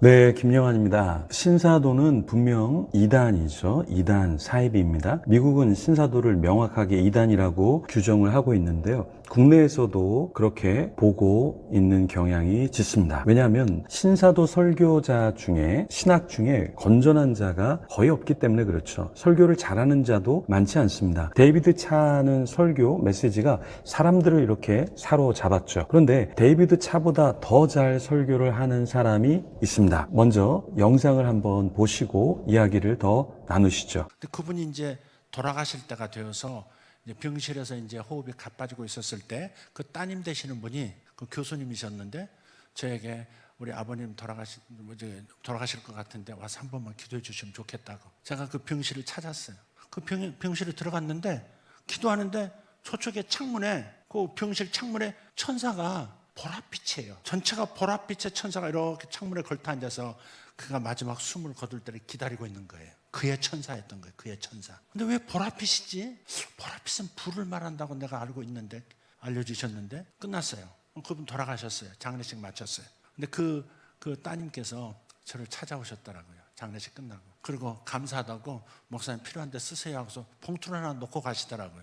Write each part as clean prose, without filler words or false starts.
네, 김영환입니다. 신사도는 분명 이단이죠. 이단 사이비입니다. 미국은 신사도를 명확하게 이단이라고 규정을 하고 있는데요. 국내에서도 그렇게 보고 있는 경향이 짙습니다. 왜냐하면 신사도 설교자 중에, 신학 중에 건전한 자가 거의 없기 때문에 그렇죠. 설교를 잘하는 자도 많지 않습니다. 데이비드 차는 설교 메시지가 사람들을 이렇게 사로잡았죠. 그런데 데이비드 차보다 더 잘 설교를 하는 사람이 있습니다. 먼저 영상을 한번 보시고 이야기를 더 나누시죠. 그분이 이제 돌아가실 때가 되어서 이제 병실에서 이제 호흡이 가빠지고 있었을 때 그 따님 되시는 분이 그 교수님이셨는데 저에게 우리 아버님 돌아가실 것 같은데 와서 한 번만 기도해 주시면 좋겠다고. 제가 그 병실을 찾았어요. 그 병실에 들어갔는데 기도하는데 저쪽에 창문에 그 병실 창문에 천사가 보랏빛이에요. 전체가 보랏빛의 천사가 이렇게 창문에 걸터 앉아서 그가 마지막 숨을 거둘 때를 기다리고 있는 거예요. 그의 천사였던 거예요. 그의 천사. 근데 왜 보랏빛이지? 보랏빛은 불을 말한다고 내가 알고 있는데 알려주셨는데 끝났어요. 그분 돌아가셨어요. 장례식 마쳤어요. 근데 그 따님께서 저를 찾아오셨더라고요. 장례식 끝나고. 그리고 감사하다고 목사님 필요한데 쓰세요 하고서 봉투를 하나 놓고 가시더라고요.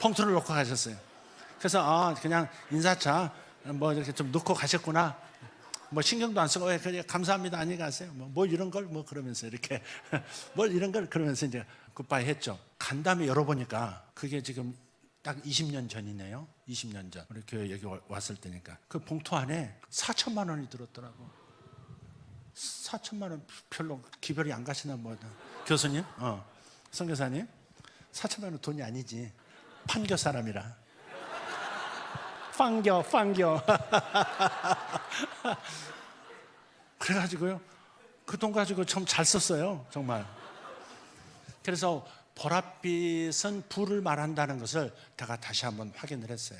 봉투를 놓고 가셨어요. 그래서 그냥 인사차 뭐 이렇게 좀 넣고 가셨구나. 뭐 신경도 안 쓰고 그냥 감사합니다 안녕히 가세요. 뭐 이런 걸 뭐 그러면서 이렇게 뭐 이런 걸 그러면서 이제 굿바이 했죠. 간 다음에 열어보니까 그게 지금 딱 20년 전이네요. 20년 전 우리 교회 여기 왔을 때니까 그 봉투 안에 4천만 원이 들었더라고. 4천만 원 별로 기별이 안 가시나 뭐 교수님, 선교사님 4천만 원 돈이 아니지. 판교 사람이라. 판교 그래가지고요 그 돈 가지고 참 잘 썼어요 정말. 그래서 보랏빛은 불을 말한다는 것을 제가 다시 한번 확인을 했어요.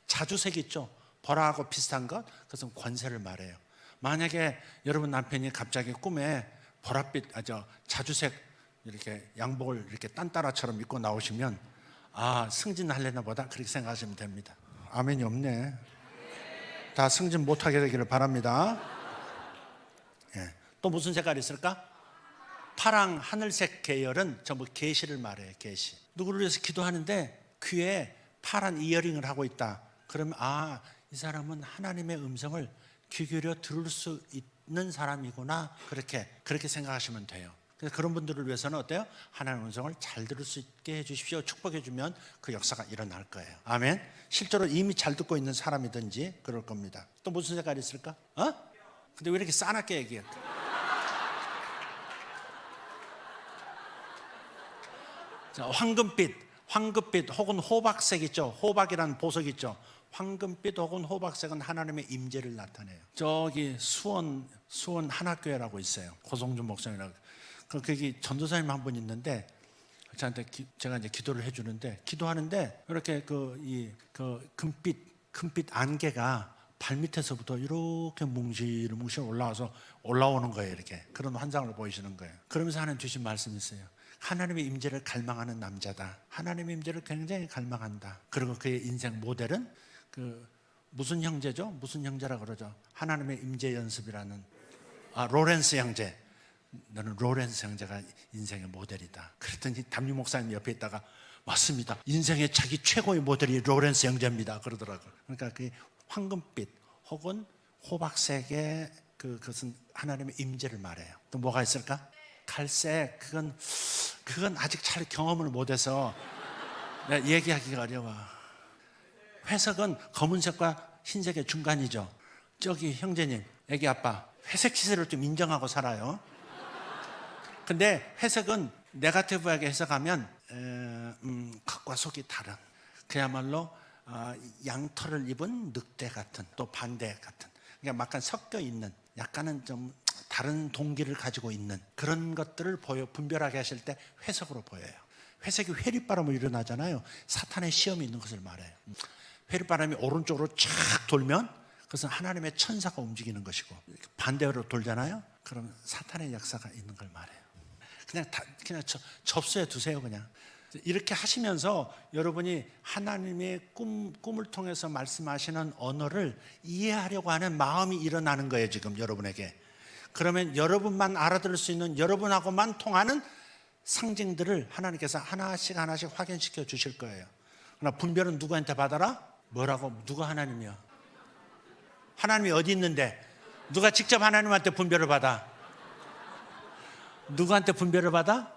자주색 있죠. 보라하고 비슷한 것, 그것은 권세를 말해요. 만약에 여러분 남편이 갑자기 꿈에 보랏빛 자주색 이렇게 양복을 이렇게 딴따라처럼 입고 나오시면 승진하려나 보다 그렇게 생각하시면 됩니다. 아멘이 없네. 다 승진 못하게 되기를 바랍니다. 또 무슨 색깔이 있을까? 파랑 하늘색 계열은 전부 계시를 말해요. 계시. 누구를 위해서 기도하는데 귀에 파란 이어링을 하고 있다. 그러면 이 사람은 하나님의 음성을 귀 기울여 들을 수 있는 사람이구나. 그렇게 생각하시면 돼요. 그래서 그런 분들을 위해서는 어때요? 하나님의 음성을 잘 들을 수 있게 해주십시오. 축복해 주면 그 역사가 일어날 거예요. 아멘. 실제로 이미 잘 듣고 있는 사람이든지 그럴 겁니다. 또 무슨 색깔이 있을까? 근데 왜 이렇게 싸납게 얘기해? 자, 황금빛 혹은 호박색 있죠. 호박이라는 보석 있죠. 황금빛 혹은 호박색은 하나님의 임재를 나타내요. 저기 수원 한학교회라고 있어요. 고성준 목사님이라고. 거기 전도사님 한 분 있는데 저한테 제가 이제 기도를 해주는데 기도하는데 이렇게 금빛 안개가 발밑에서부터 이렇게 뭉실뭉실 올라오는 거예요. 이렇게 그런 환상을 보이시는 거예요. 그러면서 하나님 주신 말씀이 있어요. 하나님의 임재를 갈망하는 남자다. 하나님의 임재를 굉장히 갈망한다. 그리고 그의 인생 모델은 무슨 형제죠? 무슨 형제라 그러죠? 하나님의 임재 연습이라는 로렌스 형제. 너는 로렌스 형제가 인생의 모델이다. 그랬더니 담임 목사님 옆에 있다가 맞습니다. 인생의 자기 최고의 모델이 로렌스 형제입니다. 그러더라고요. 그러니까 그 황금빛 혹은 호박색의 그것은 하나님의 임재를 말해요. 또 뭐가 있을까? 갈색. 그건 아직 잘 경험을 못해서 얘기하기가 어려워. 회색은 검은색과 흰색의 중간이죠. 저기 형제님, 애기 아빠 회색 시세를 좀 인정하고 살아요. 근데 회색은 네거티브하게 해석하면 겉과 속이 다른, 그야말로 양털을 입은 늑대 같은, 또 반대 같은, 그러니까 약간 섞여 있는, 약간은 좀 다른 동기를 가지고 있는 그런 것들을 분별하게 하실 때 회색으로 보여요. 회색이 회립바람으로 일어나잖아요. 사탄의 시험이 있는 것을 말해요. 회립바람이 오른쪽으로 쫙 돌면 그것은 하나님의 천사가 움직이는 것이고, 반대로 돌잖아요. 그럼 사탄의 역사가 있는 걸 말해요. 그냥 접수해 두세요. 그냥 이렇게 하시면서 여러분이 하나님의 꿈을 통해서 말씀하시는 언어를 이해하려고 하는 마음이 일어나는 거예요, 지금 여러분에게. 그러면 여러분만 알아들을 수 있는, 여러분하고만 통하는 상징들을 하나님께서 하나씩 하나씩 확인시켜 주실 거예요. 그러나 분별은 누구한테 받아라? 뭐라고? 누가 하나님이요? 하나님이 어디 있는데? 누가 직접 하나님한테 분별을 받아? 누구한테 분별을 받아?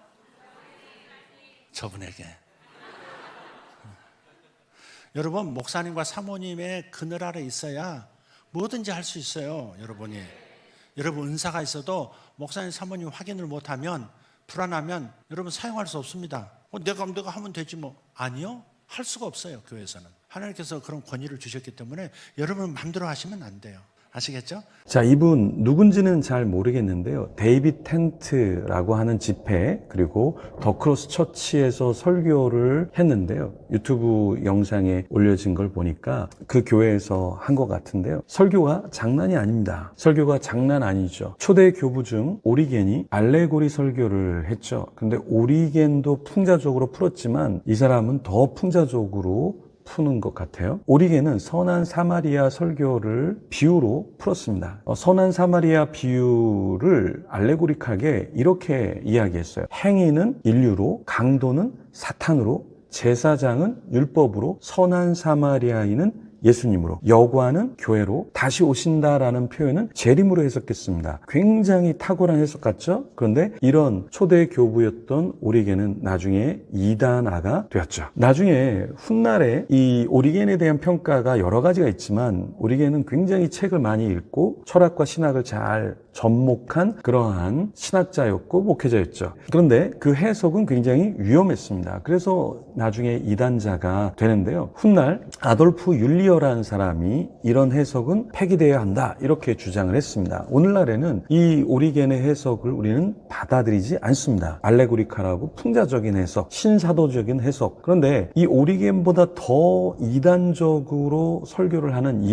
저분에게. 여러분, 목사님과 사모님의 그늘 아래 있어야 뭐든지 할 수 있어요, 여러분이. 여러분, 은사가 있어도 목사님, 사모님 확인을 못하면, 불안하면 여러분 사용할 수 없습니다. 내가 하면 되지 뭐. 아니요, 할 수가 없어요, 교회에서는. 하나님께서 그런 권위를 주셨기 때문에 여러분 마음대로 하시면 안 돼요. 아시겠죠? 자, 이분 누군지는 잘 모르겠는데요. 데이빗 텐트라고 하는 집회, 그리고 더 크로스 처치에서 설교를 했는데요. 유튜브 영상에 올려진 걸 보니까 그 교회에서 한 것 같은데요. 설교가 장난이 아닙니다. 설교가 장난 아니죠. 초대 교부 중 오리겐이 알레고리 설교를 했죠. 근데 오리겐도 풍자적으로 풀었지만 이 사람은 더 풍자적으로 푸는 것 같아요. 오리겐은 선한 사마리아 설교를 비유로 풀었습니다. 선한 사마리아 비유를 알레고릭하게 이렇게 이야기했어요. 행위는 인류로, 강도는 사탄으로, 제사장은 율법으로, 선한 사마리아인은 예수님으로, 여관은 교회로, 다시 오신다라는 표현은 재림으로 해석했습니다. 굉장히 탁월한 해석 같죠? 그런데 이런 초대 교부였던 오리겐은 나중에 이단아가 되었죠. 나중에 훗날에 이 오리겐에 대한 평가가 여러 가지가 있지만 오리겐은 굉장히 책을 많이 읽고 철학과 신학을 잘 접목한 그러한 신학자였고 목회자였죠. 그런데 그 해석은 굉장히 위험했습니다. 그래서 나중에 이단자가 되는데요. 훗날 아돌프 율리어라는 사람이 이런 해석은 폐기되어야 한다 이렇게 주장을 했습니다. 오늘날에는 이 오리겐의 해석을 우리는 받아들이지 않습니다. 알레고리카라고 풍자적인 해석, 신사도적인 해석. 그런데 이 오리겐보다 더 이단적으로 설교를 하는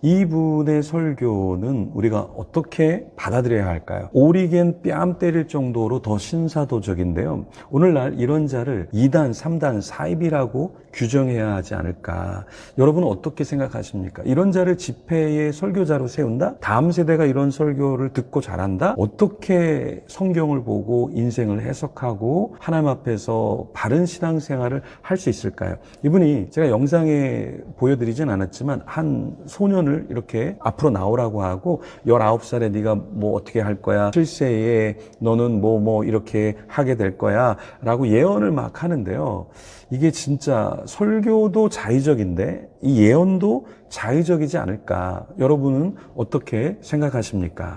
이분의 설교는 우리가 어떻게 받아들여야 할까요? 오리겐 뺨 때릴 정도로 더 신사도적인데요. 오늘날 이런 자를 2단, 3단, 사입이라고 규정해야 하지 않을까. 여러분은 어떻게 생각하십니까? 이런 자를 집회의 설교자로 세운다? 다음 세대가 이런 설교를 듣고 자란다? 어떻게 성경을 보고 인생을 해석하고 하나님 앞에서 바른 신앙생활을 할 수 있을까요? 이분이 제가 영상에 보여드리진 않았지만 한 소년을 이렇게 앞으로 나오라고 하고 19살에 네가 뭐 어떻게 할 거야? 7세에 너는 뭐 이렇게 하게 될 거야 라고 예언을 막 하는데요. 이게 진짜 설교도 자의적인데 이 예언도 자의적이지 않을까? 여러분은 어떻게 생각하십니까?